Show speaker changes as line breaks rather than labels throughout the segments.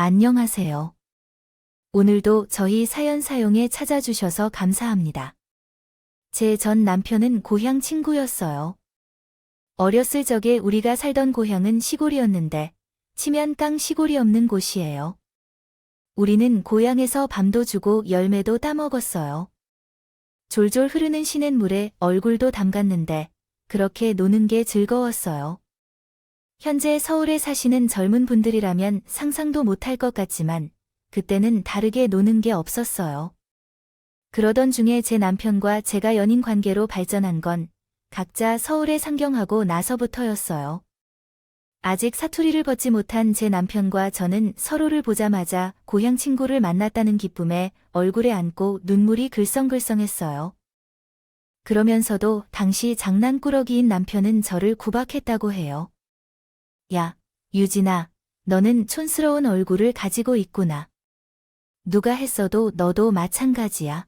안녕하세요. 오늘도 저희 사연 사용에 찾아주셔서 감사합니다. 제 전 남편은 고향 친구였어요. 어렸을 적에 우리가 살던 고향은 시골이었는데 치면 깡 시골이 없는 곳이에요. 우리는 고향에서 밤도 주고 열매도 따먹었어요. 졸졸 흐르는 시냇물에 얼굴도 담갔는데 그렇게 노는 게 즐거웠어요. 현재 서울에 사시는 젊은 분들이라면 상상도 못할 것 같지만 그때는 다르게 노는 게 없었어요. 그러던 중에 제 남편과 제가 연인 관계로 발전한 건 각자 서울에 상경하고 나서부터였어요. 아직 사투리를 벗지 못한 제 남편과 저는 서로를 보자마자 고향 친구를 만났다는 기쁨에 얼굴에 안고 눈물이 글썽글썽했어요. 그러면서도 당시 장난꾸러기인 남편은 저를 구박했다고 해요. 야, 유진아, 너는 촌스러운 얼굴을 가지고 있구나. 누가 했어도 너도 마찬가지야.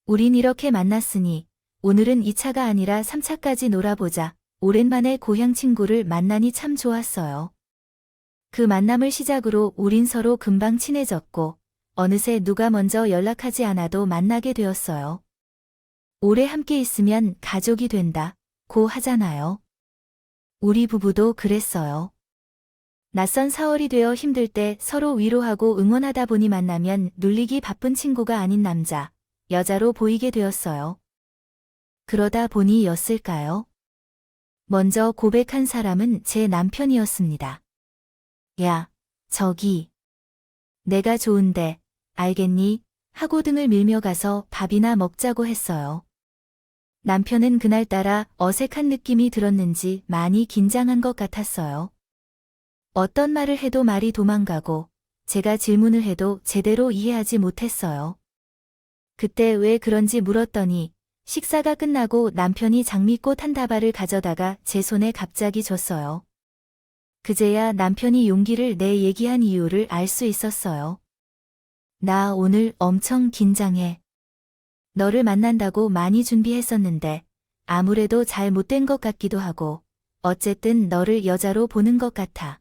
우린 이렇게 만났으니 오늘은 2차가 아니라 3차까지 놀아보자. 오랜만에 고향 친구를 만나니 참 좋았어요. 그 만남을 시작으로 우린 서로 금방 친해졌고 어느새 누가 먼저 연락하지 않아도 만나게 되었어요. 오래 함께 있으면 가족이 된다, 고 하잖아요. 우리 부부도 그랬어요. 낯선 사월이 되어 힘들 때 서로 위로하고 응원하다 보니 만나면 눌리기 바쁜 친구가 아닌 남자, 여자로 보이게 되었어요. 그러다 보니였을까요? 먼저 고백한 사람은 제 남편이었습니다. 야, 저기. 내가 좋은데, 알겠니? 하고 등을 밀며 가서 밥이나 먹자고 했어요. 남편은 그날따라 어색한 느낌이 들었는지 많이 긴장한 것 같았어요. 어떤 말을 해도 말이 도망가고 제가 질문을 해도 제대로 이해하지 못했어요. 그때 왜 그런지 물었더니 식사가 끝나고 남편이 장미꽃 한 다발을 가져다가 제 손에 갑자기 줬어요. 그제야 남편이 용기를 내 얘기한 이유를 알 수 있었어요. 나 오늘 엄청 긴장해. 너를 만난다고 많이 준비했었는데 아무래도 잘 못된 것 같기도 하고 어쨌든 너를 여자로 보는 것 같아.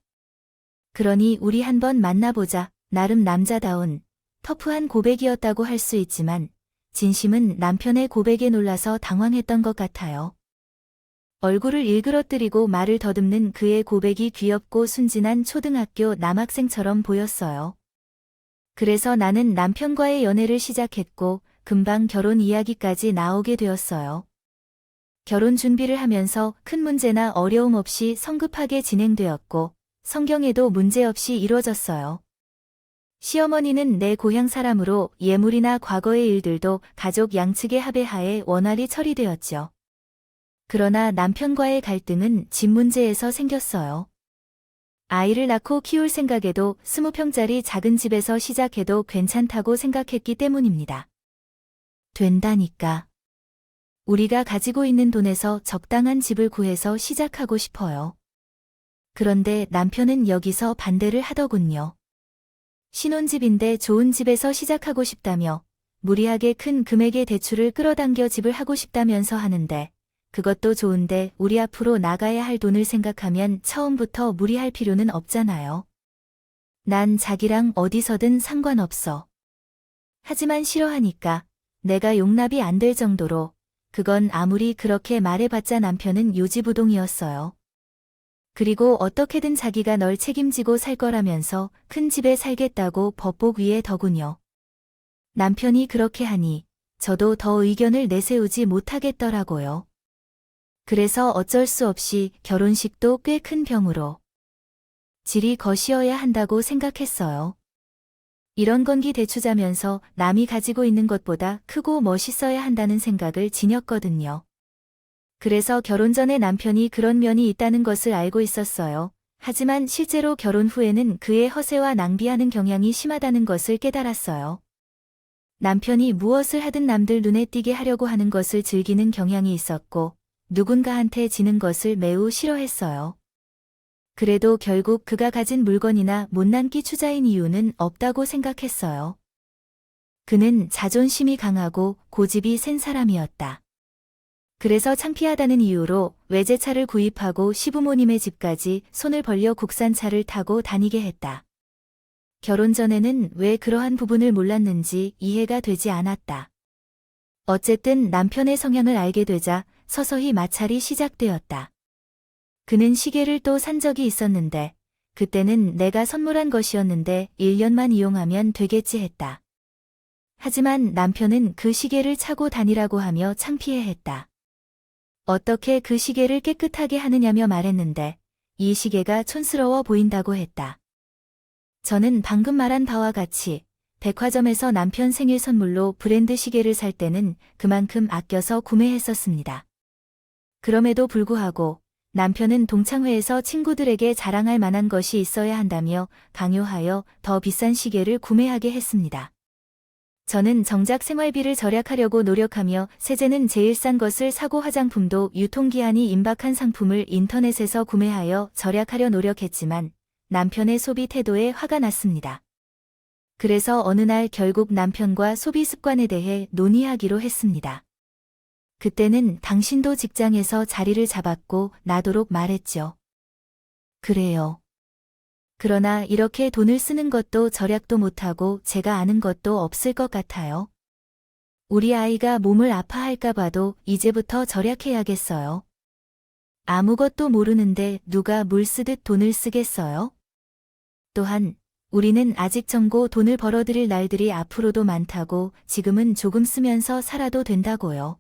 그러니 우리 한번 만나보자. 나름 남자다운 터프한 고백이었다고 할 수 있지만 진심은 남편의 고백에 놀라서 당황했던 것 같아요. 얼굴을 일그러뜨리고 말을 더듬는 그의 고백이 귀엽고 순진한 초등학교 남학생처럼 보였어요. 그래서 나는 남편과의 연애를 시작했고 금방 결혼 이야기까지 나오게 되었어요. 결혼 준비를 하면서 큰 문제나 어려움 없이 성급하게 진행되었고 성경에도 문제없이 이루어졌어요. 시어머니는 내 고향 사람으로 예물이나 과거의 일들도 가족 양측의 합의하에 원활히 처리되었죠. 그러나 남편과의 갈등은 집 문제에서 생겼어요. 아이를 낳고 키울 생각에도 20평짜리 작은 집에서 시작해도 괜찮다고 생각했기 때문입니다. 된다니까. 우리가 가지고 있는 돈에서 적당한 집을 구해서 시작하고 싶어요. 그런데 남편은 여기서 반대를 하더군요. 신혼집인데 좋은 집에서 시작하고 싶다며 무리하게 큰 금액의 대출을 끌어당겨 집을 하고 싶다면서 하는데 그것도 좋은데 우리 앞으로 나가야 할 돈을 생각하면 처음부터 무리할 필요는 없잖아요. 난 자기랑 어디서든 상관없어. 하지만 싫어하니까 내가 용납이 안 될 정도로 그건 아무리 그렇게 말해봤자 남편은 요지부동이었어요. 그리고 어떻게든 자기가 널 책임지고 살 거라면서 큰 집에 살겠다고 법복 위에 더군요. 남편이 그렇게 하니 저도 더 의견을 내세우지 못하겠더라고요. 그래서 어쩔 수 없이 결혼식도 꽤 큰 병으로 질이 거시어야 한다고 생각했어요. 이런 건기 대추자면서 남이 가지고 있는 것보다 크고 멋있어야 한다는 생각을 지녔거든요. 그래서 결혼 전에 남편이 그런 면이 있다는 것을 알고 있었어요. 하지만 실제로 결혼 후에는 그의 허세와 낭비하는 경향이 심하다는 것을 깨달았어요. 남편이 무엇을 하든 남들 눈에 띄게 하려고 하는 것을 즐기는 경향이 있었고 누군가한테 지는 것을 매우 싫어했어요. 그래도 결국 그가 가진 물건이나 못난 끼 추자인 이유는 없다고 생각했어요. 그는 자존심이 강하고 고집이 센 사람이었다. 그래서 창피하다는 이유로 외제차를 구입하고 시부모님의 집까지 손을 벌려 국산차를 타고 다니게 했다. 결혼 전에는 왜 그러한 부분을 몰랐는지 이해가 되지 않았다. 어쨌든 남편의 성향을 알게 되자 서서히 마찰이 시작되었다. 그는 시계를 또 산 적이 있었는데 그때는 내가 선물한 것이었는데 1년만 이용하면 되겠지 했다. 하지만 남편은 그 시계를 차고 다니라고 하며 창피해했다. 어떻게 그 시계를 깨끗하게 하느냐며 말했는데 이 시계가 촌스러워 보인다고 했다. 저는 방금 말한 바와 같이 백화점에서 남편 생일 선물로 브랜드 시계를 살 때는 그만큼 아껴서 구매했었습니다. 그럼에도 불구하고 남편은 동창회에서 친구들에게 자랑할 만한 것이 있어야 한다며 강요하여 더 비싼 시계를 구매하게 했습니다. 저는 정작 생활비를 절약하려고 노력하며 세제는 제일 싼 것을 사고 화장품도 유통기한이 임박한 상품을 인터넷에서 구매하여 절약하려 노력했지만 남편의 소비 태도에 화가 났습니다. 그래서 어느 날 결국 남편과 소비 습관에 대해 논의하기로 했습니다. 그때는 당신도 직장에서 자리를 잡았고 나도록 말했죠. 그래요. 그러나 이렇게 돈을 쓰는 것도 절약도 못하고 제가 아는 것도 없을 것 같아요. 우리 아이가 몸을 아파할까 봐도 이제부터 절약해야겠어요. 아무것도 모르는데 누가 물 쓰듯 돈을 쓰겠어요? 또한 우리는 아직 정고 돈을 벌어들일 날들이 앞으로도 많다고 지금은 조금 쓰면서 살아도 된다고요.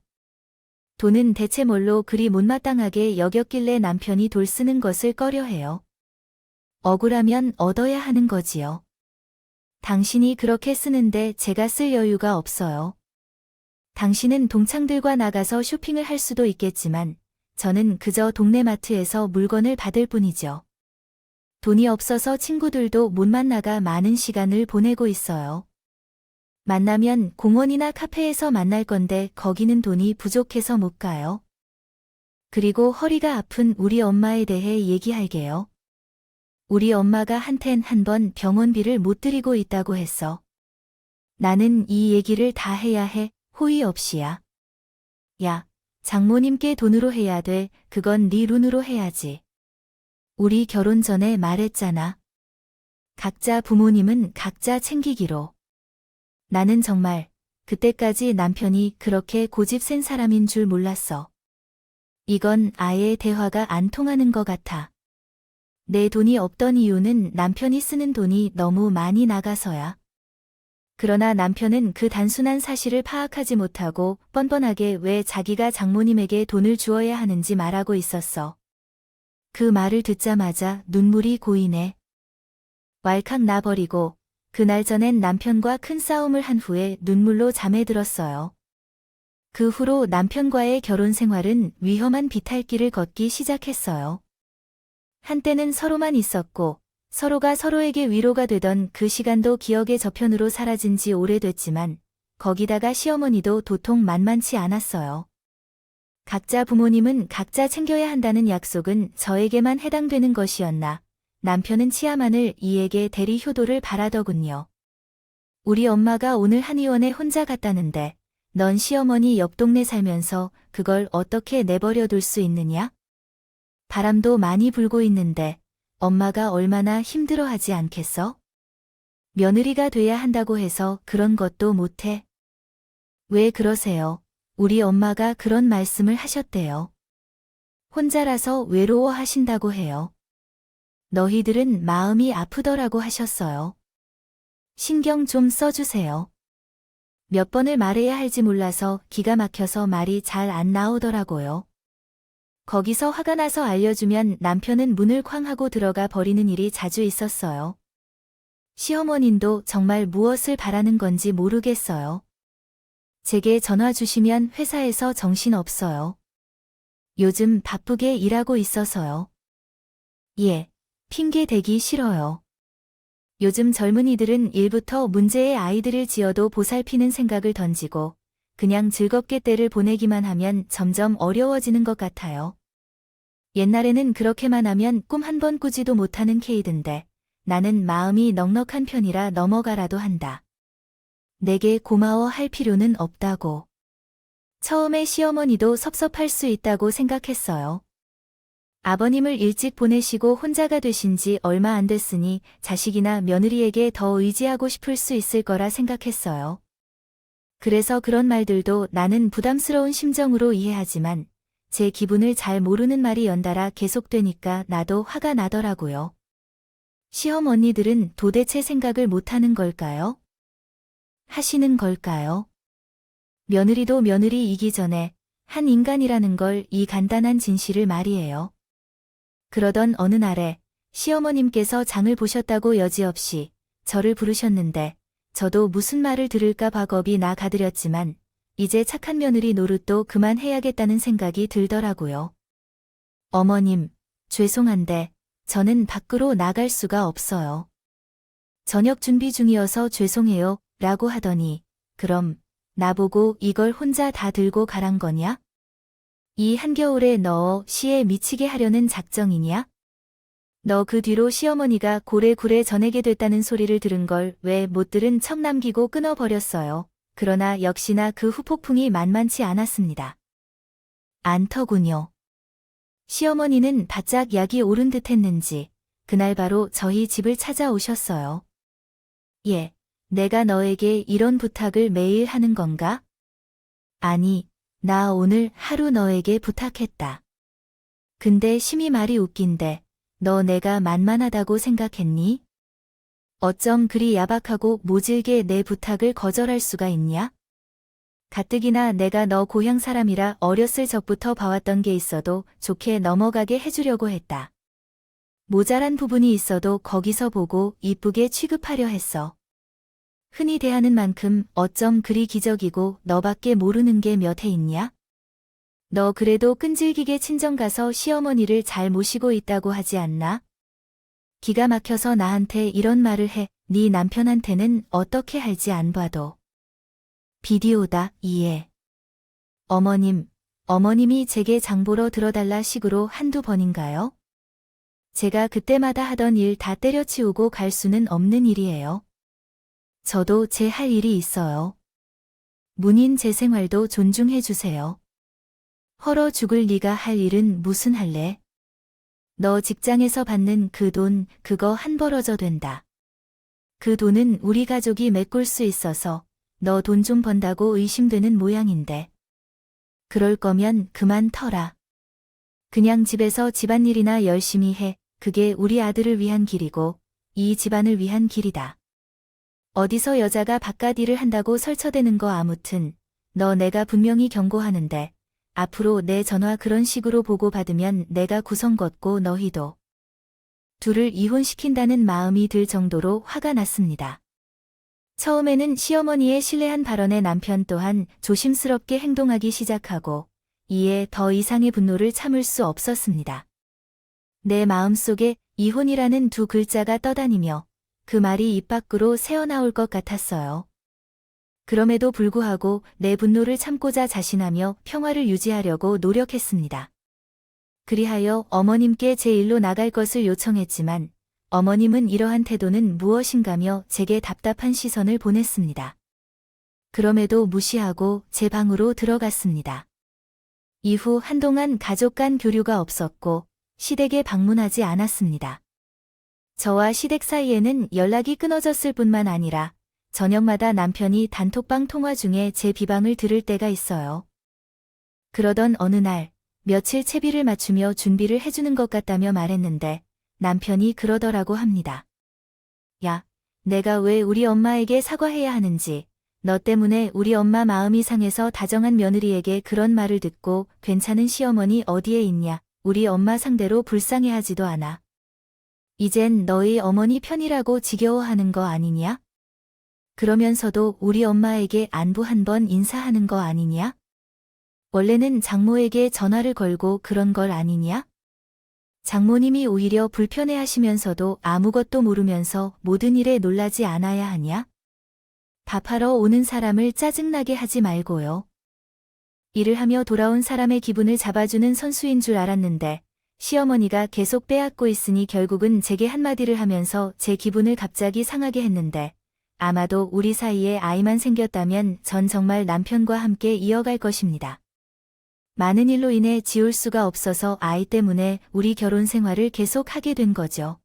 돈은 대체 뭘로 그리 못마땅하게 여겼길래 남편이 돌 쓰는 것을 꺼려해요. 억울하면 얻어야 하는 거지요. 당신이 그렇게 쓰는데 제가 쓸 여유가 없어요. 당신은 동창들과 나가서 쇼핑을 할 수도 있겠지만 저는 그저 동네 마트에서 물건을 받을 뿐이죠. 돈이 없어서 친구들도 못 만나가 많은 시간을 보내고 있어요. 만나면 공원이나 카페에서 만날 건데 거기는 돈이 부족해서 못 가요. 그리고 허리가 아픈 우리 엄마에 대해 얘기할게요. 우리 엄마가 한텐 한 번 병원비를 못 드리고 있다고 했어. 나는 이 얘기를 다 해야 해, 호의 없이야. 야, 장모님께 돈으로 해야 돼, 그건 네 룬으로 해야지. 우리 결혼 전에 말했잖아. 각자 부모님은 각자 챙기기로. 나는 정말 그때까지 남편이 그렇게 고집 센 사람인 줄 몰랐어. 이건 아예 대화가 안 통하는 것 같아. 내 돈이 없던 이유는 남편이 쓰는 돈이 너무 많이 나가서야. 그러나 남편은 그 단순한 사실을 파악하지 못하고 뻔뻔하게 왜 자기가 장모님에게 돈을 주어야 하는지 말하고 있었어. 그 말을 듣자마자 눈물이 고이네. 왈칵 나버리고 그날 전엔 남편과 큰 싸움을 한 후에 눈물로 잠에 들었어요. 그 후로 남편과의 결혼 생활은 위험한 비탈길을 걷기 시작했어요. 한때는 서로만 있었고 서로가 서로에게 위로가 되던 그 시간도 기억의 저편으로 사라진 지 오래됐지만 거기다가 시어머니도 도통 만만치 않았어요. 각자 부모님은 각자 챙겨야 한다는 약속은 저에게만 해당되는 것이었나 남편은 치아만을 이에게 대리 효도를 바라더군요. 우리 엄마가 오늘 한의원에 혼자 갔다는데 넌 시어머니 옆 동네 살면서 그걸 어떻게 내버려 둘 수 있느냐? 바람도 많이 불고 있는데 엄마가 얼마나 힘들어하지 않겠어? 며느리가 돼야 한다고 해서 그런 것도 못해. 왜 그러세요? 우리 엄마가 그런 말씀을 하셨대요. 혼자라서 외로워하신다고 해요. 너희들은 마음이 아프더라고 하셨어요. 신경 좀 써주세요. 몇 번을 말해야 할지 몰라서 기가 막혀서 말이 잘 안 나오더라고요. 거기서 화가 나서 알려주면 남편은 문을 쾅 하고 들어가 버리는 일이 자주 있었어요. 시어머님도 정말 무엇을 바라는 건지 모르겠어요. 제게 전화 주시면 회사에서 정신 없어요. 요즘 바쁘게 일하고 있어서요. 예, 핑계 대기 싫어요. 요즘 젊은이들은 일부터 문제의 아이들을 지어도 보살피는 생각을 던지고 그냥 즐겁게 때를 보내기만 하면 점점 어려워지는 것 같아요. 옛날에는 그렇게만 하면 꿈 한 번 꾸지도 못하는 케이든데 나는 마음이 넉넉한 편이라 넘어가라도 한다. 내게 고마워할 필요는 없다고. 처음에 시어머니도 섭섭할 수 있다고 생각했어요. 아버님을 일찍 보내시고 혼자가 되신 지 얼마 안 됐으니 자식이나 며느리에게 더 의지하고 싶을 수 있을 거라 생각했어요. 그래서 그런 말들도 나는 부담스러운 심정으로 이해하지만 제 기분을 잘 모르는 말이 연달아 계속되니까 나도 화가 나더라고요. 시어머니들은 도대체 생각을 못하는 걸까요? 하시는 걸까요? 며느리도 며느리이기 전에 한 인간이라는 걸 이 간단한 진실을 말이에요. 그러던 어느 날에 시어머님께서 장을 보셨다고 여지없이 저를 부르셨는데 저도 무슨 말을 들을까 봐 겁이 나 가드렸지만 이제 착한 며느리 노릇도 그만해야겠다는 생각이 들더라고요. 어머님, 죄송한데 저는 밖으로 나갈 수가 없어요. 저녁 준비 중이어서 죄송해요 라고 하더니 그럼 나보고 이걸 혼자 다 들고 가란 거냐? 이 한겨울에 넣어 시에 미치게 하려는 작정이냐? 너 그 뒤로 시어머니가 고래고래 전해게 됐다는 소리를 들은 걸 왜 못 들은 척 남기고 끊어버렸어요. 그러나 역시나 그 후폭풍이 만만치 않았습니다. 안터군요. 시어머니는 바짝 약이 오른 듯 했는지 그날 바로 저희 집을 찾아오셨어요. 예, 내가 너에게 이런 부탁을 매일 하는 건가? 아니, 나 오늘 하루 너에게 부탁했다. 근데 심히 말이 웃긴데 너 내가 만만하다고 생각했니? 어쩜 그리 야박하고 모질게 내 부탁을 거절할 수가 있냐? 가뜩이나 내가 너 고향 사람이라 어렸을 적부터 봐왔던 게 있어도 좋게 넘어가게 해주려고 했다. 모자란 부분이 있어도 거기서 보고 이쁘게 취급하려 했어. 흔히 대하는 만큼 어쩜 그리 기적이고 너밖에 모르는 게 몇 해 있냐? 너 그래도 끈질기게 친정 가서 시어머니를 잘 모시고 있다고 하지 않나? 기가 막혀서 나한테 이런 말을 해. 네 남편한테는 어떻게 할지 안 봐도. 비디오다, 이해. 어머님이 제게 장보러 들어달라 식으로 한두 번인가요? 제가 그때마다 하던 일 다 때려치우고 갈 수는 없는 일이에요. 저도 제 할 일이 있어요. 문인 제 생활도 존중해 주세요. 헐어 죽을 네가 할 일은 무슨 할래? 너 직장에서 받는 그 돈, 그거 한 벌어져 된다. 그 돈은 우리 가족이 메꿀 수 있어서 너 돈 좀 번다고 의심되는 모양인데. 그럴 거면 그만 터라. 그냥 집에서 집안일이나 열심히 해. 그게 우리 아들을 위한 길이고 이 집안을 위한 길이다. 어디서 여자가 바깥 일을 한다고 설쳐대는 거 아무튼 너 내가 분명히 경고하는데 앞으로 내 전화 그런 식으로 보고받으면 내가 구성 걷고 너희도 둘을 이혼시킨다는 마음이 들 정도로 화가 났습니다. 처음에는 시어머니의 신뢰한 발언에 남편 또한 조심스럽게 행동하기 시작하고 이에 더 이상의 분노를 참을 수 없었습니다. 내 마음속에 이혼이라는 두 글자가 떠다니며 그 말이 입 밖으로 새어나올 것 같았어요. 그럼에도 불구하고 내 분노를 참고자 자신하며 평화를 유지하려고 노력했습니다. 그리하여 어머님께 제 일로 나갈 것을 요청했지만 어머님은 이러한 태도는 무엇인가며 제게 답답한 시선을 보냈습니다. 그럼에도 무시하고 제 방으로 들어갔습니다. 이후 한동안 가족 간 교류가 없었고 시댁에 방문하지 않았습니다. 저와 시댁 사이에는 연락이 끊어졌을 뿐만 아니라 저녁마다 남편이 단톡방 통화 중에 제 비방을 들을 때가 있어요. 그러던 어느 날 며칠 채비를 맞추며 준비를 해주는 것 같다며 말했는데 남편이 그러더라고 합니다. 야, 내가 왜 우리 엄마에게 사과해야 하는지, 너 때문에 우리 엄마 마음이 상해서 다정한 며느리에게 그런 말을 듣고 괜찮은 시어머니 어디에 있냐, 우리 엄마 상대로 불쌍해하지도 않아. 이젠 너희 어머니 편이라고 지겨워하는 거 아니냐? 그러면서도 우리 엄마에게 안부 한 번 인사하는 거 아니냐? 원래는 장모에게 전화를 걸고 그런 걸 아니냐? 장모님이 오히려 불편해하시면서도 아무것도 모르면서 모든 일에 놀라지 않아야 하냐? 밥하러 오는 사람을 짜증나게 하지 말고요. 일을 하며 돌아온 사람의 기분을 잡아주는 선수인 줄 알았는데 시어머니가 계속 빼앗고 있으니 결국은 제게 한마디를 하면서 제 기분을 갑자기 상하게 했는데 아마도 우리 사이에 아이만 생겼다면 전 정말 남편과 함께 이어갈 것입니다. 많은 일로 인해 지울 수가 없어서 아이 때문에 우리 결혼 생활을 계속하게 된 거죠.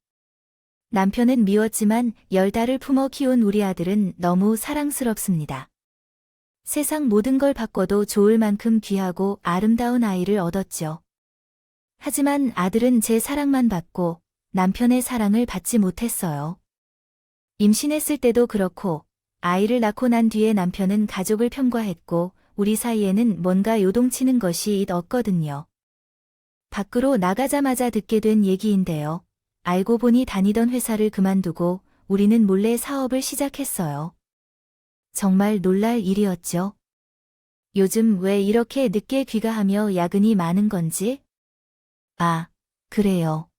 남편은 미웠지만 10달을 품어 키운 우리 아들은 너무 사랑스럽습니다. 세상 모든 걸 바꿔도 좋을 만큼 귀하고 아름다운 아이를 얻었죠. 하지만 아들은 제 사랑만 받고 남편의 사랑을 받지 못했어요. 임신했을 때도 그렇고 아이를 낳고 난 뒤에 남편은 가족을 편과했고 우리 사이에는 뭔가 요동치는 것이 없거든요. 밖으로 나가자마자 듣게 된 얘기인데요. 알고 보니 다니던 회사를 그만두고 우리는 몰래 사업을 시작했어요. 정말 놀랄 일이었죠. 요즘 왜 이렇게 늦게 귀가하며 야근이 많은 건지? 아, 그래요.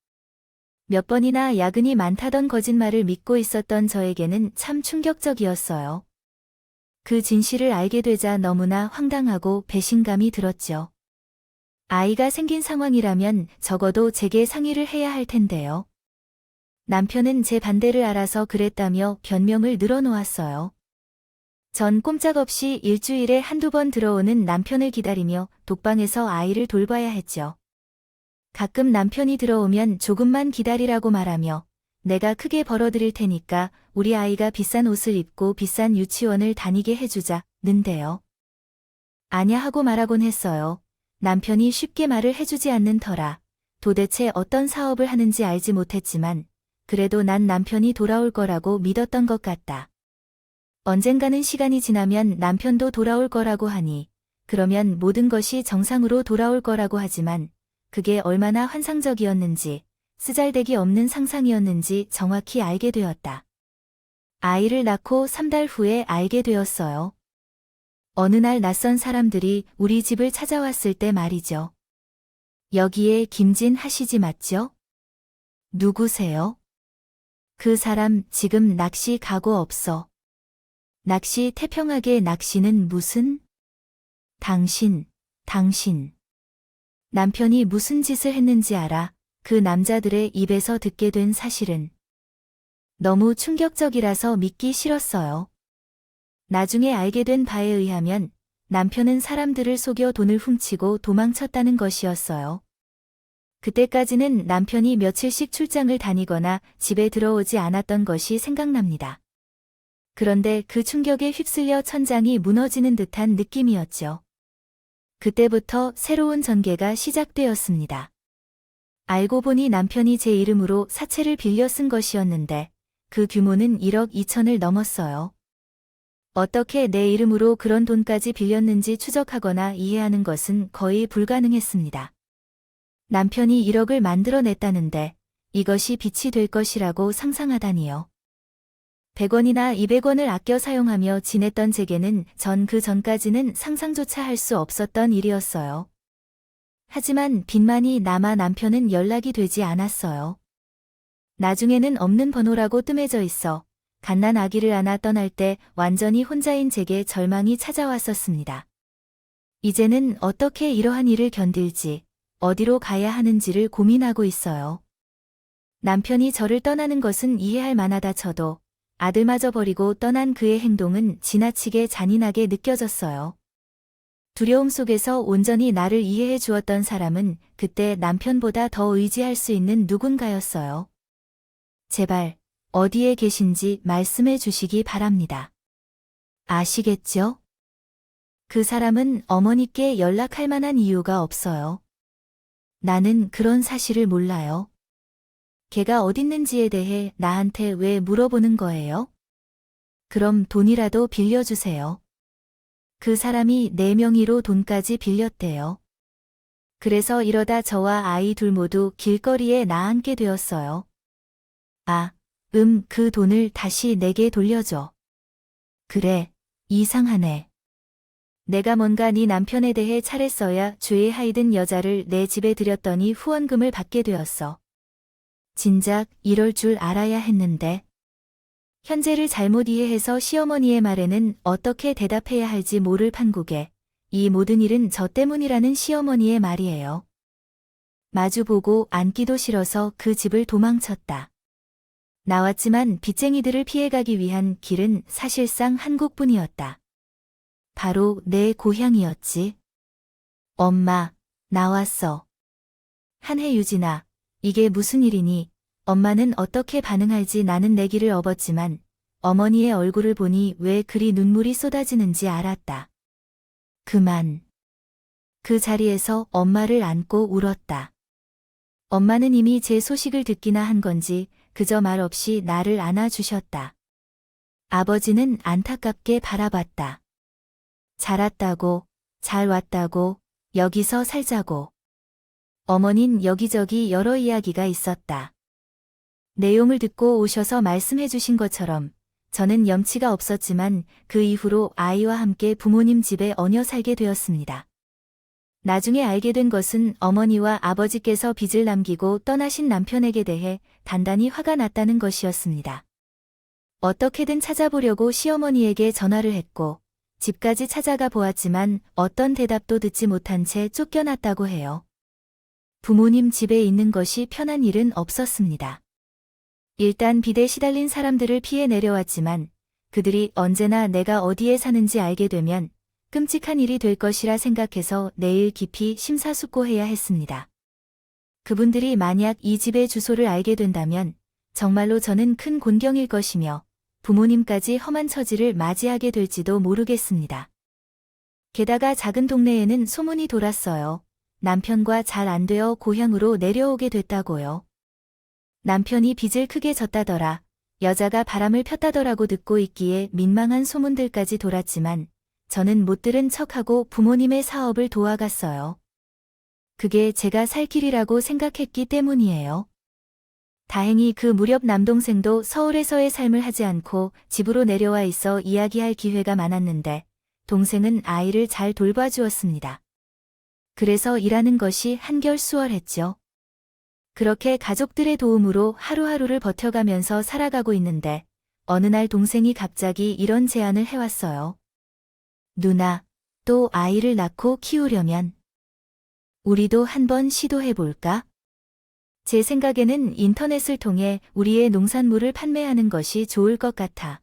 몇 번이나 야근이 많다던 거짓말을 믿고 있었던 저에게는 참 충격적이었어요. 그 진실을 알게 되자 너무나 황당하고 배신감이 들었죠. 아이가 생긴 상황이라면 적어도 제게 상의를 해야 할 텐데요. 남편은 제 반대를 알아서 그랬다며 변명을 늘어놓았어요. 전 꼼짝없이 일주일에 한두 번 들어오는 남편을 기다리며 독방에서 아이를 돌봐야 했죠. 가끔 남편이 들어오면 조금만 기다리라고 말하며 내가 크게 벌어드릴 테니까 우리 아이가 비싼 옷을 입고 비싼 유치원을 다니게 해주자는데요. 아냐 하고 말하곤 했어요. 남편이 쉽게 말을 해주지 않는 터라 도대체 어떤 사업을 하는지 알지 못했지만 그래도 난 남편이 돌아올 거라고 믿었던 것 같다. 언젠가는 시간이 지나면 남편도 돌아올 거라고 하니 그러면 모든 것이 정상으로 돌아올 거라고 하지만 그게 얼마나 환상적이었는지 쓰잘데기 없는 상상이었는지 정확히 알게 되었다. 아이를 낳고 3달 후에 알게 되었어요. 어느 날 낯선 사람들이 우리 집을 찾아왔을 때 말이죠. 여기에 김진하 씨 맞죠? 누구세요? 그 사람 지금 낚시 가고 없어. 낚시 태평하게 낚시는 무슨? 당신. 남편이 무슨 짓을 했는지 알아? 그 남자들의 입에서 듣게 된 사실은 너무 충격적이라서 믿기 싫었어요. 나중에 알게 된 바에 의하면 남편은 사람들을 속여 돈을 훔치고 도망쳤다는 것이었어요. 그때까지는 남편이 며칠씩 출장을 다니거나 집에 들어오지 않았던 것이 생각납니다. 그런데 그 충격에 휩쓸려 천장이 무너지는 듯한 느낌이었죠. 그때부터 새로운 전개가 시작되었습니다. 알고 보니 남편이 제 이름으로 사채를 빌려 쓴 것이었는데 그 규모는 1억 2천을 넘었어요. 어떻게 내 이름으로 그런 돈까지 빌렸는지 추적하거나 이해하는 것은 거의 불가능했습니다. 남편이 1억을 만들어냈다는데 이것이 빚이 될 것이라고 상상하다니요. 100원이나 200원을 아껴 사용하며 지냈던 제게는 그 전까지는 상상조차 할 수 없었던 일이었어요. 하지만 빚만이 남아 남편은 연락이 되지 않았어요. 나중에는 없는 번호라고 뜸해져 있어 갓난 아기를 안아 떠날 때 완전히 혼자인 제게 절망이 찾아왔었습니다. 이제는 어떻게 이러한 일을 견딜지, 어디로 가야 하는지를 고민하고 있어요. 남편이 저를 떠나는 것은 이해할 만하다 쳐도 아들마저 버리고 떠난 그의 행동은 지나치게 잔인하게 느껴졌어요. 두려움 속에서 온전히 나를 이해해 주었던 사람은 그때 남편보다 더 의지할 수 있는 누군가였어요. 제발 어디에 계신지 말씀해 주시기 바랍니다. 아시겠죠? 그 사람은 어머니께 연락할 만한 이유가 없어요. 나는 그런 사실을 몰라요. 걔가 어딨는지에 대해 나한테 왜 물어보는 거예요? 그럼 돈이라도 빌려주세요. 그 사람이 내 명의로 돈까지 빌렸대요. 그래서 이러다 저와 아이 둘 모두 길거리에 나앉게 되었어요. 그 돈을 다시 내게 돌려줘. 그래, 이상하네. 내가 뭔가 네 남편에 대해 차렸어야 죄에 하이든 여자를 내 집에 들였더니 후원금을 받게 되었어. 진작 이럴 줄 알아야 했는데. 현재를 잘못 이해해서 시어머니의 말에는 어떻게 대답해야 할지 모를 판국에 이 모든 일은 저 때문이라는 시어머니의 말이에요. 마주보고 앉기도 싫어서 그 집을 도망쳤다. 나왔지만 빚쟁이들을 피해가기 위한 길은 사실상 한국뿐이었다. 바로 내 고향이었지. 엄마, 나왔어. 한해 유진아, 이게 무슨 일이니? 엄마는 어떻게 반응할지 나는 내기를 업었지만 어머니의 얼굴을 보니 왜 그리 눈물이 쏟아지는지 알았다. 그만. 그 자리에서 엄마를 안고 울었다. 엄마는 이미 제 소식을 듣기나 한 건지 그저 말 없이 나를 안아주셨다. 아버지는 안타깝게 바라봤다. 잘 왔다고, 잘 왔다고, 여기서 살자고. 어머닌 여기저기 여러 이야기가 있었다. 내용을 듣고 오셔서 말씀해 주신 것처럼 저는 염치가 없었지만 그 이후로 아이와 함께 부모님 집에 얹혀 살게 되었습니다. 나중에 알게 된 것은 어머니와 아버지께서 빚을 남기고 떠나신 남편에게 대해 단단히 화가 났다는 것이었습니다. 어떻게든 찾아보려고 시어머니에게 전화를 했고 집까지 찾아가 보았지만 어떤 대답도 듣지 못한 채 쫓겨났다고 해요. 부모님 집에 있는 것이 편한 일은 없었습니다. 일단 빚에 시달린 사람들을 피해 내려왔지만 그들이 언제나 내가 어디에 사는지 알게 되면 끔찍한 일이 될 것이라 생각해서 내일 깊이 심사숙고해야 했습니다. 그분들이 만약 이 집의 주소를 알게 된다면 정말로 저는 큰 곤경일 것이며 부모님까지 험한 처지를 맞이하게 될지도 모르겠습니다. 게다가 작은 동네에는 소문이 돌았어요. 남편과 잘 안 되어 고향으로 내려오게 됐다고요. 남편이 빚을 크게 졌다더라. 여자가 바람을 폈다더라고 듣고 있기에 민망한 소문들까지 돌았지만 저는 못 들은 척하고 부모님의 사업을 도와갔어요. 그게 제가 살 길이라고 생각했기 때문이에요. 다행히 그 무렵 남동생도 서울에서의 삶을 하지 않고 집으로 내려와 있어 이야기할 기회가 많았는데 동생은 아이를 잘 돌봐주었습니다. 그래서 일하는 것이 한결 수월했죠. 그렇게 가족들의 도움으로 하루하루를 버텨가면서 살아가고 있는데 어느 날 동생이 갑자기 이런 제안을 해왔어요. 누나, 또 아이를 낳고 키우려면 우리도 한번 시도해볼까? 제 생각에는 인터넷을 통해 우리의 농산물을 판매하는 것이 좋을 것 같아.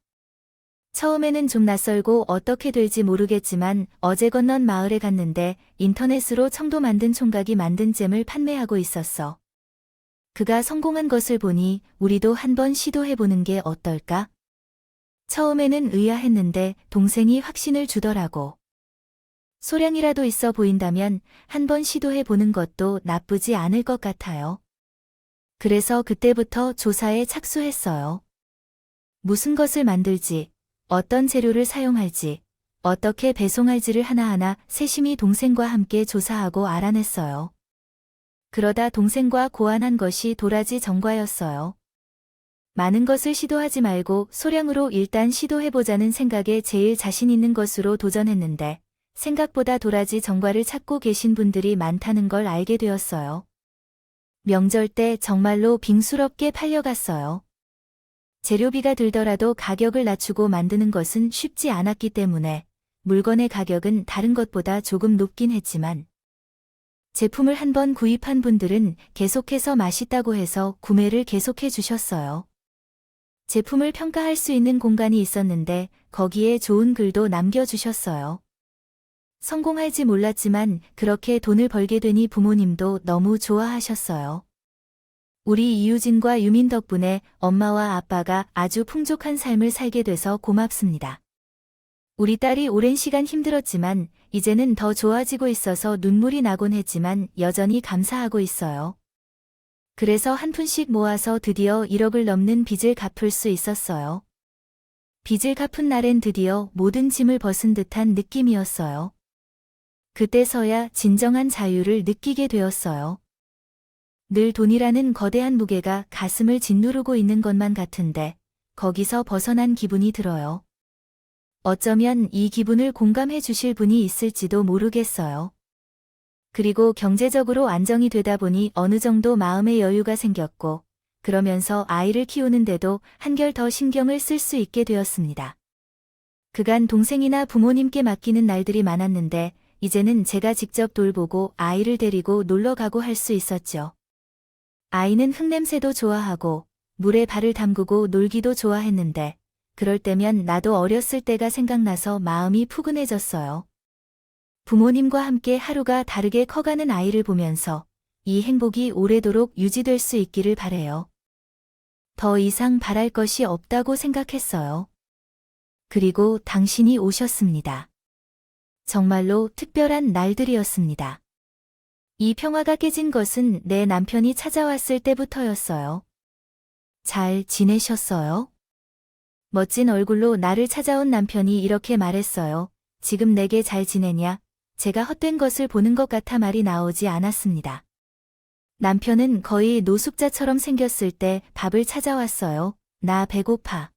처음에는 좀 낯설고 어떻게 될지 모르겠지만 어제 건넌 마을에 갔는데 인터넷으로 청도 만든 총각이 만든 잼을 판매하고 있었어. 그가 성공한 것을 보니 우리도 한번 시도해보는 게 어떨까? 처음에는 의아했는데 동생이 확신을 주더라고. 소량이라도 있어 보인다면 한번 시도해보는 것도 나쁘지 않을 것 같아요. 그래서 그때부터 조사에 착수했어요. 무슨 것을 만들지, 어떤 재료를 사용할지, 어떻게 배송할지를 하나하나 세심히 동생과 함께 조사하고 알아냈어요. 그러다 동생과 고안한 것이 도라지 정과였어요. 많은 것을 시도하지 말고 소량으로 일단 시도해보자는 생각에 제일 자신 있는 것으로 도전했는데 생각보다 도라지 정과를 찾고 계신 분들이 많다는 걸 알게 되었어요. 명절 때 정말로 빙수롭게 팔려갔어요. 재료비가 들더라도 가격을 낮추고 만드는 것은 쉽지 않았기 때문에 물건의 가격은 다른 것보다 조금 높긴 했지만 제품을 한번 구입한 분들은 계속해서 맛있다고 해서 구매를 계속해 주셨어요. 제품을 평가할 수 있는 공간이 있었는데 거기에 좋은 글도 남겨주셨어요. 성공할지 몰랐지만 그렇게 돈을 벌게 되니 부모님도 너무 좋아하셨어요. 우리 이유진과 유민 덕분에 엄마와 아빠가 아주 풍족한 삶을 살게 돼서 고맙습니다. 우리 딸이 오랜 시간 힘들었지만 이제는 더 좋아지고 있어서 눈물이 나곤 했지만 여전히 감사하고 있어요. 그래서 한 푼씩 모아서 드디어 1억을 넘는 빚을 갚을 수 있었어요. 빚을 갚은 날엔 드디어 모든 짐을 벗은 듯한 느낌이었어요. 그때서야 진정한 자유를 느끼게 되었어요. 늘 돈이라는 거대한 무게가 가슴을 짓누르고 있는 것만 같은데 거기서 벗어난 기분이 들어요. 어쩌면 이 기분을 공감해 주실 분이 있을지도 모르겠어요. 그리고 경제적으로 안정이 되다 보니 어느 정도 마음의 여유가 생겼고 그러면서 아이를 키우는데도 한결 더 신경을 쓸 수 있게 되었습니다. 그간 동생이나 부모님께 맡기는 날들이 많았는데 이제는 제가 직접 돌보고 아이를 데리고 놀러 가고 할 수 있었죠. 아이는 흙냄새도 좋아하고 물에 발을 담그고 놀기도 좋아했는데 그럴 때면 나도 어렸을 때가 생각나서 마음이 푸근해졌어요. 부모님과 함께 하루가 다르게 커가는 아이를 보면서 이 행복이 오래도록 유지될 수 있기를 바래요. 더 이상 바랄 것이 없다고 생각했어요. 그리고 당신이 오셨습니다. 정말로 특별한 날들이었습니다. 이 평화가 깨진 것은 내 남편이 찾아왔을 때부터였어요. 잘 지내셨어요? 멋진 얼굴로 나를 찾아온 남편이 이렇게 말했어요. 지금 내게 잘 지내냐? 제가 헛된 것을 보는 것 같아 말이 나오지 않았습니다. 남편은 거의 노숙자처럼 생겼을 때 밥을 찾아왔어요. 나 배고파.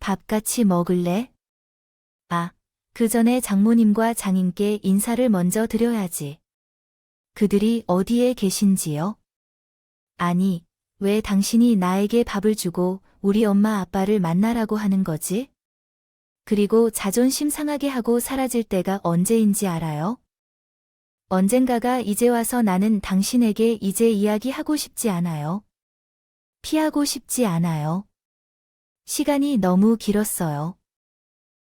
밥 같이 먹을래? 아, 그 전에 장모님과 장인께 인사를 먼저 드려야지. 그들이 어디에 계신지요? 아니, 왜 당신이 나에게 밥을 주고 우리 엄마 아빠를 만나라고 하는 거지? 그리고 자존심 상하게 하고 사라질 때가 언제인지 알아요? 언젠가가 이제 와서 나는 당신에게 이제 이야기하고 싶지 않아요. 피하고 싶지 않아요. 시간이 너무 길었어요.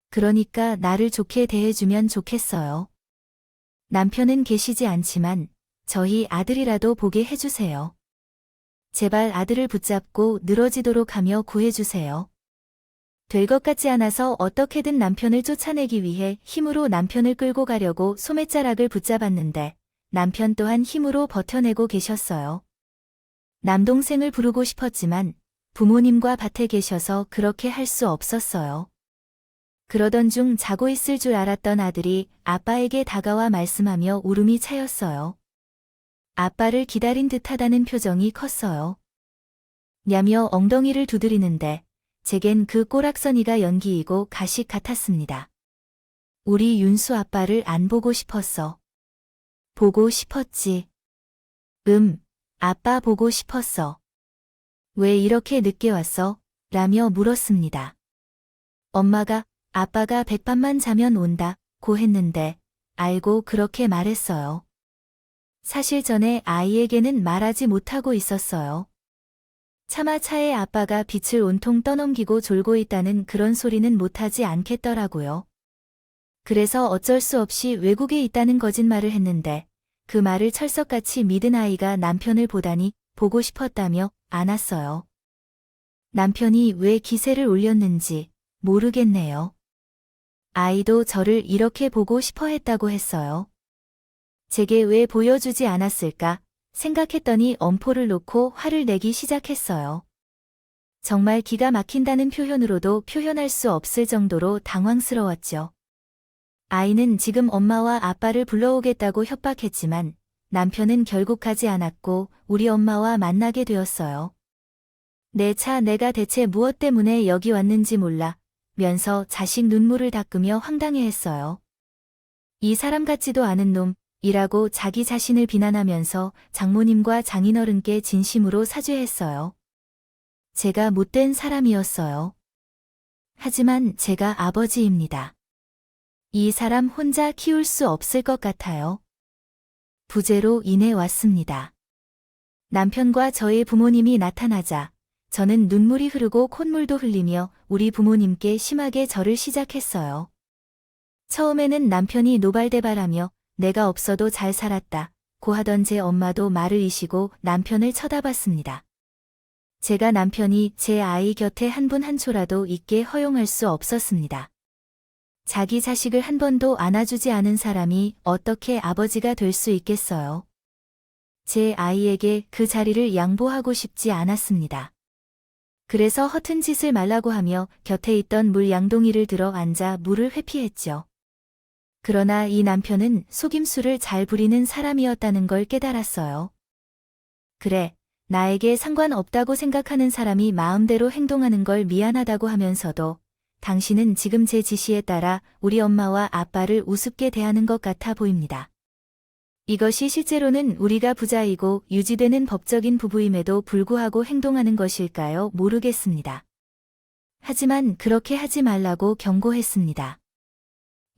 그러니까 나를 좋게 대해주면 좋겠어요. 남편은 계시지 않지만 저희 아들이라도 보게 해주세요. 제발 아들을 붙잡고 늘어지도록 하며 구해주세요. 될 것 같지 않아서 어떻게든 남편을 쫓아내기 위해 힘으로 남편을 끌고 가려고 소매자락을 붙잡았는데 남편 또한 힘으로 버텨내고 계셨어요. 남동생을 부르고 싶었지만 부모님과 밭에 계셔서 그렇게 할 수 없었어요. 그러던 중 자고 있을 줄 알았던 아들이 아빠에게 다가와 말씀하며 울음이 차였어요. 아빠를 기다린 듯하다는 표정이 컸어요. 냐며 엉덩이를 두드리는데 제겐 그 꼬락서니가 연기이고 가식 같았습니다. 우리 윤수 아빠를 안 보고 싶었어. 보고 싶었지. 아빠 보고 싶었어. 왜 이렇게 늦게 왔어? 라며 물었습니다. 엄마가 아빠가 백밤만 자면 온다 고 했는데 알고 그렇게 말했어요. 사실 전에 아이에게는 말하지 못하고 있었어요. 차마 차에 아빠가 빛을 온통 떠넘기고 졸고 있다는 그런 소리는 못하지 않겠더라고요. 그래서 어쩔 수 없이 외국에 있다는 거짓말을 했는데 그 말을 철석같이 믿은 아이가 남편을 보다니 보고 싶었다며 안았어요. 남편이 왜 기세를 올렸는지 모르겠네요. 아이도 저를 이렇게 보고 싶어 했다고 했어요. 제게 왜 보여주지 않았을까 생각했더니 엄포를 놓고 화를 내기 시작했어요. 정말 기가 막힌다는 표현으로도 표현할 수 없을 정도로 당황스러웠죠. 아이는 지금 엄마와 아빠를 불러오겠다고 협박했지만 남편은 결국 가지 않았고 우리 엄마와 만나게 되었어요. 내 차 내가 대체 무엇 때문에 여기 왔는지 몰라 면서 자식 눈물을 닦으며 황당해했어요. 이 사람 같지도 않은 놈 이라고 자기 자신을 비난하면서 장모님과 장인어른께 진심으로 사죄했어요. 제가 못된 사람이었어요. 하지만 제가 아버지입니다. 이 사람 혼자 키울 수 없을 것 같아요. 부재로 인해 왔습니다. 남편과 저의 부모님이 나타나자 저는 눈물이 흐르고 콧물도 흘리며 우리 부모님께 심하게 절을 시작했어요. 처음에는 남편이 노발대발하며 내가 없어도 잘 살았다 고 하던 제 엄마도 말을 이시고 남편을 쳐다봤습니다. 제가 남편이 제 아이 곁에 한 분 한 초라도 있게 허용할 수 없었습니다. 자기 자식을 한 번도 안아주지 않은 사람이 어떻게 아버지가 될 수 있겠어요. 제 아이에게 그 자리를 양보하고 싶지 않았습니다. 그래서 허튼 짓을 말라고 하며 곁에 있던 물 양동이를 들어 앉아 물을 회피했죠. 그러나 이 남편은 속임수를 잘 부리는 사람이었다는 걸 깨달았어요. 그래, 나에게 상관없다고 생각하는 사람이 마음대로 행동하는 걸 미안하다고 하면서도 당신은 지금 제 지시에 따라 우리 엄마와 아빠를 우습게 대하는 것 같아 보입니다. 이것이 실제로는 우리가 부자이고 유지되는 법적인 부부임에도 불구하고 행동하는 것일까요? 모르겠습니다. 하지만 그렇게 하지 말라고 경고했습니다.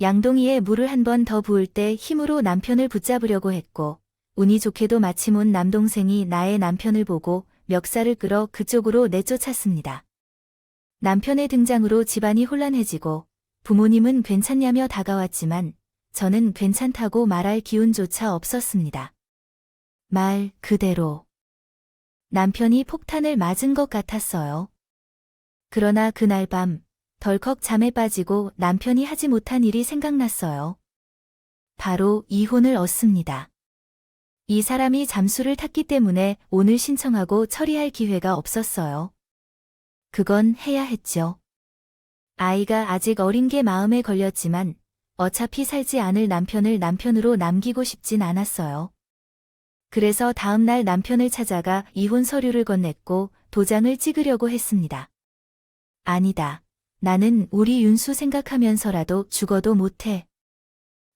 양동이에 물을 한 번 더 부을 때 힘으로 남편을 붙잡으려고 했고 운이 좋게도 마침 온 남동생이 나의 남편을 보고 멱살을 끌어 그쪽으로 내쫓았습니다. 남편의 등장으로 집안이 혼란해지고 부모님은 괜찮냐며 다가왔지만 저는 괜찮다고 말할 기운조차 없었습니다. 말 그대로 남편이 폭탄을 맞은 것 같았어요. 그러나 그날 밤 덜컥 잠에 빠지고 남편이 하지 못한 일이 생각났어요. 바로 이혼을 얻습니다. 이 사람이 잠수를 탔기 때문에 오늘 신청하고 처리할 기회가 없었어요. 그건 해야 했죠. 아이가 아직 어린 게 마음에 걸렸지만 어차피 살지 않을 남편을 남편으로 남기고 싶진 않았어요. 그래서 다음날 남편을 찾아가 이혼 서류를 건넸고 도장을 찍으려고 했습니다. 아니다. 나는 우리 윤수 생각하면서라도 죽어도 못해.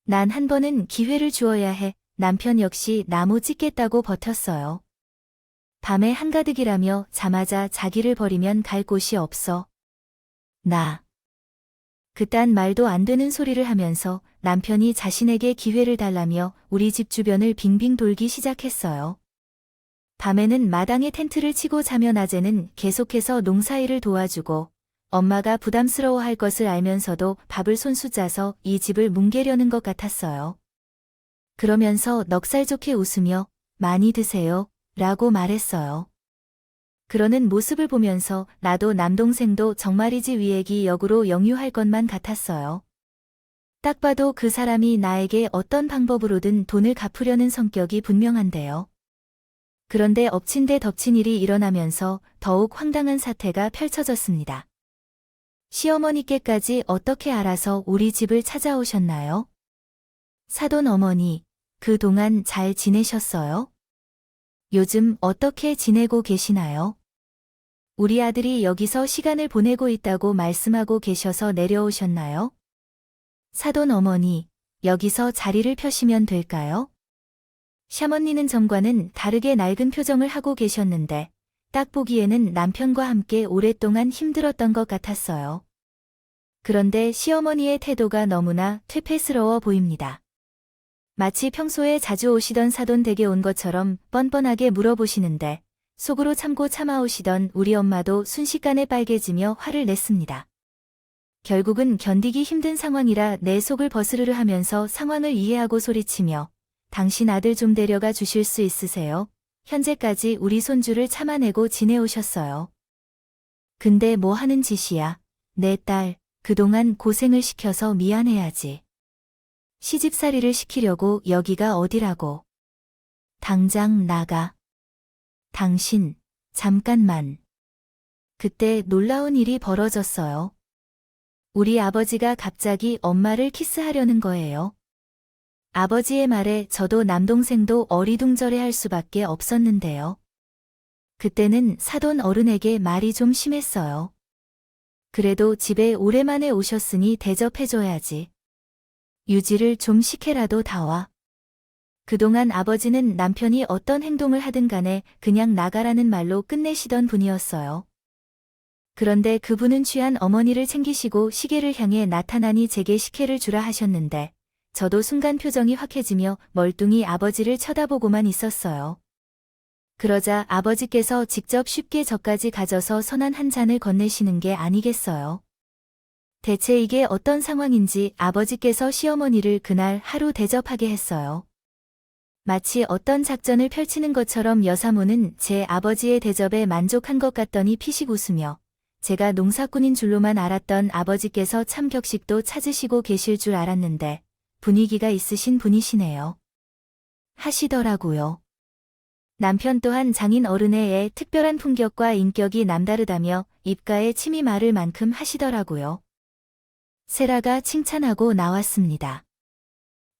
난 한 번은 기회를 주어야 해. 남편 역시 나무 찍겠다고 버텼어요. 밤에 한가득이라며 자마자 자기를 버리면 갈 곳이 없어. 나. 그딴 말도 안 되는 소리를 하면서 남편이 자신에게 기회를 달라며 우리 집 주변을 빙빙 돌기 시작했어요. 밤에는 마당에 텐트를 치고 자며 낮에는 계속해서 농사일을 도와주고 엄마가 부담스러워할 것을 알면서도 밥을 손수 짜서 이 집을 뭉개려는 것 같았어요. 그러면서 넉살 좋게 웃으며 많이 드세요 라고 말했어요. 그러는 모습을 보면서 나도 남동생도 정말이지 위액이 역으로 역류할 것만 같았어요. 딱 봐도 그 사람이 나에게 어떤 방법으로든 돈을 갚으려는 성격이 분명한데요. 그런데 엎친 데 덮친 일이 일어나면서 더욱 황당한 사태가 펼쳐졌습니다. 시어머니께까지 어떻게 알아서 우리 집을 찾아오셨나요? 사돈 어머니, 그동안 잘 지내셨어요? 요즘 어떻게 지내고 계시나요? 우리 아들이 여기서 시간을 보내고 있다고 말씀하고 계셔서 내려오셨나요? 사돈 어머니, 여기서 자리를 펴시면 될까요? 샤머니는 전과는 다르게 낡은 표정을 하고 계셨는데 딱 보기에는 남편과 함께 오랫동안 힘들었던 것 같았어요. 그런데 시어머니의 태도가 너무나 퇴폐스러워 보입니다. 마치 평소에 자주 오시던 사돈 댁에 온 것처럼 뻔뻔하게 물어보시는데 속으로 참고 참아오시던 우리 엄마도 순식간에 빨개지며 화를 냈습니다. 결국은 견디기 힘든 상황이라 내 속을 버스르르 하면서 상황을 이해하고 소리치며 당신 아들 좀 데려가 주실 수 있으세요? 현재까지 우리 손주를 참아내고 지내오셨어요. 근데 뭐 하는 짓이야? 내 딸, 그동안 고생을 시켜서 미안해야지. 시집살이를 시키려고 여기가 어디라고. 당장 나가. 당신, 잠깐만. 그때 놀라운 일이 벌어졌어요. 우리 아버지가 갑자기 엄마를 키스하려는 거예요. 아버지의 말에 저도 남동생도 어리둥절해할 수밖에 없었는데요. 그때는 사돈 어른에게 말이 좀 심했어요. 그래도 집에 오랜만에 오셨으니 대접해줘야지. 유지를 좀 시켜라도 다와. 그동안 아버지는 남편이 어떤 행동을 하든 간에 그냥 나가라는 말로 끝내시던 분이었어요. 그런데 그분은 취한 어머니를 챙기시고 시계를 향해 나타나니 제게 식혜를 주라 하셨는데 저도 순간 표정이 확해지며 멀뚱히 아버지를 쳐다보고만 있었어요. 그러자 아버지께서 직접 쉽게 저까지 가져서 선한 한 잔을 건네시는 게 아니겠어요. 대체 이게 어떤 상황인지 아버지께서 시어머니를 그날 하루 대접하게 했어요. 마치 어떤 작전을 펼치는 것처럼 여사모는 제 아버지의 대접에 만족한 것 같더니 피식 웃으며 제가 농사꾼인 줄로만 알았던 아버지께서 참 격식도 찾으시고 계실 줄 알았는데 분위기가 있으신 분이시네요. 하시더라고요. 남편 또한 장인 어른의 특별한 품격과 인격이 남다르다며 입가에 침이 마를 만큼 하시더라고요. 세라가 칭찬하고 나왔습니다.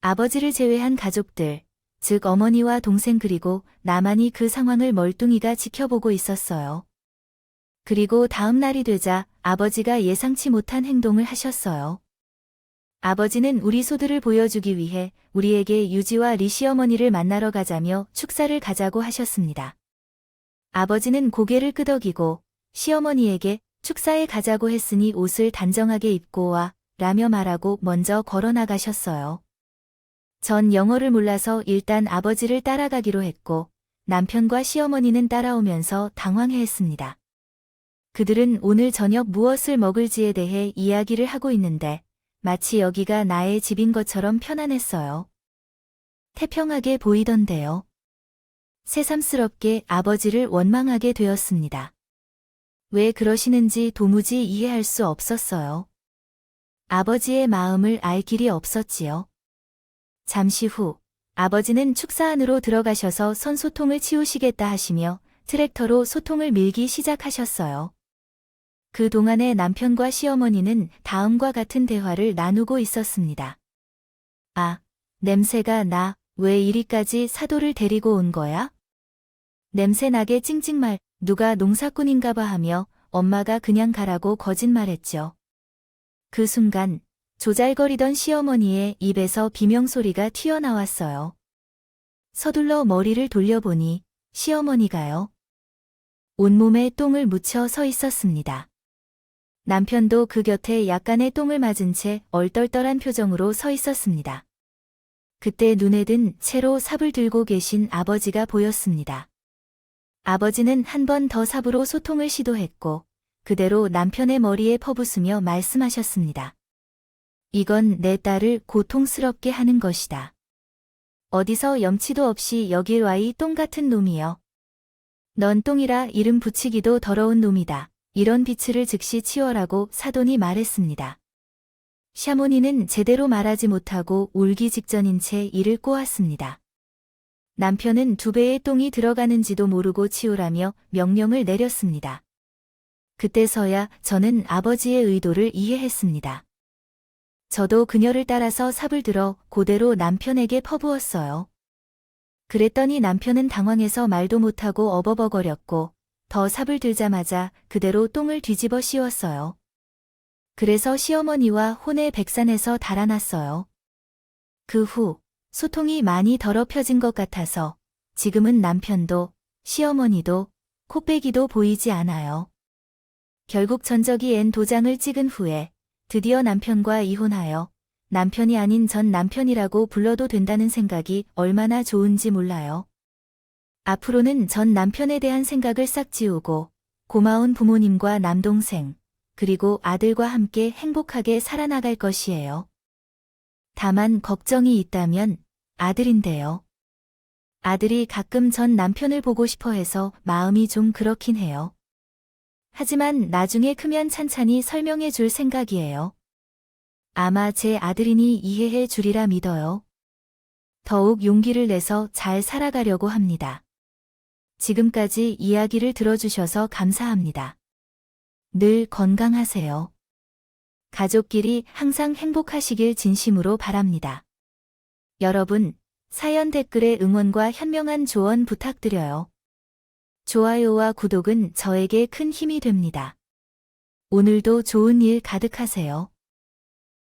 아버지를 제외한 가족들, 즉 어머니와 동생 그리고 나만이 그 상황을 멀뚱이가 지켜보고 있었어요. 그리고 다음 날이 되자 아버지가 예상치 못한 행동을 하셨어요. 아버지는 우리 소들을 보여주기 위해 우리에게 유지와 리시어머니를 만나러 가자며 축사를 가자고 하셨습니다. 아버지는 고개를 끄덕이고 시어머니에게 축사에 가자고 했으니 옷을 단정하게 입고 와 라며 말하고 먼저 걸어 나가셨어요. 전 영어를 몰라서 일단 아버지를 따라가기로 했고 남편과 시어머니는 따라오면서 당황해했습니다. 그들은 오늘 저녁 무엇을 먹을지에 대해 이야기를 하고 있는데 마치 여기가 나의 집인 것처럼 편안했어요. 태평하게 보이던데요. 새삼스럽게 아버지를 원망하게 되었습니다. 왜 그러시는지 도무지 이해할 수 없었어요. 아버지의 마음을 알 길이 없었지요. 잠시 후 아버지는 축사 안으로 들어가셔서 선소통을 치우시겠다 하시며 트랙터로 소통을 밀기 시작하셨어요. 그 동안에 남편과 시어머니는 다음과 같은 대화를 나누고 있었습니다. 아, 냄새가 나. 왜 이리까지 사도를 데리고 온 거야? 냄새 나게 찡찡말. 누가 농사꾼인가 봐 하며 엄마가 그냥 가라고 거짓말했죠. 그 순간 조잘거리던 시어머니의 입에서 비명소리가 튀어나왔어요. 서둘러 머리를 돌려보니 시어머니가요. 온몸에 똥을 묻혀 서 있었습니다. 남편도 그 곁에 약간의 똥을 맞은 채 얼떨떨한 표정으로 서 있었습니다. 그때 눈에 든 채로 삽을 들고 계신 아버지가 보였습니다. 아버지는 한 번 더 삽으로 소통을 시도했고 그대로 남편의 머리에 퍼붓으며 말씀하셨습니다. 이건 내 딸을 고통스럽게 하는 것이다. 어디서 염치도 없이 여길 와 이 똥 같은 놈이여. 넌 똥이라 이름 붙이기도 더러운 놈이다. 이런 비치를 즉시 치워라고 사돈이 말했습니다. 샤모니는 제대로 말하지 못하고 울기 직전인 채 이를 꼬았습니다. 남편은 2배의 똥이 들어가는지도 모르고 치우라며 명령을 내렸습니다. 그때서야 저는 아버지의 의도를 이해했습니다. 저도 그녀를 따라서 삽을 들어 그대로 남편에게 퍼부었어요. 그랬더니 남편은 당황해서 말도 못하고 어버버거렸고 더 삽을 들자마자 그대로 똥을 뒤집어 씌웠어요. 그래서 시어머니와 혼의 백산에서 달아났어요. 그 후 소통이 많이 더럽혀진 것 같아서 지금은 남편도 시어머니도 코빼기도 보이지 않아요. 결국 전적이 앤 도장을 찍은 후에 드디어 남편과 이혼하여 남편이 아닌 전 남편이라고 불러도 된다는 생각이 얼마나 좋은지 몰라요. 앞으로는 전 남편에 대한 생각을 싹 지우고 고마운 부모님과 남동생 그리고 아들과 함께 행복하게 살아나갈 것이에요. 다만 걱정이 있다면 아들인데요. 아들이 가끔 전 남편을 보고 싶어 해서 마음이 좀 그렇긴 해요. 하지만 나중에 크면 찬찬히 설명해 줄 생각이에요. 아마 제 아들이니 이해해 주리라 믿어요. 더욱 용기를 내서 잘 살아가려고 합니다. 지금까지 이야기를 들어주셔서 감사합니다. 늘 건강하세요. 가족끼리 항상 행복하시길 진심으로 바랍니다. 여러분, 사연 댓글에 응원과 현명한 조언 부탁드려요. 좋아요와 구독은 저에게 큰 힘이 됩니다. 오늘도 좋은 일 가득하세요.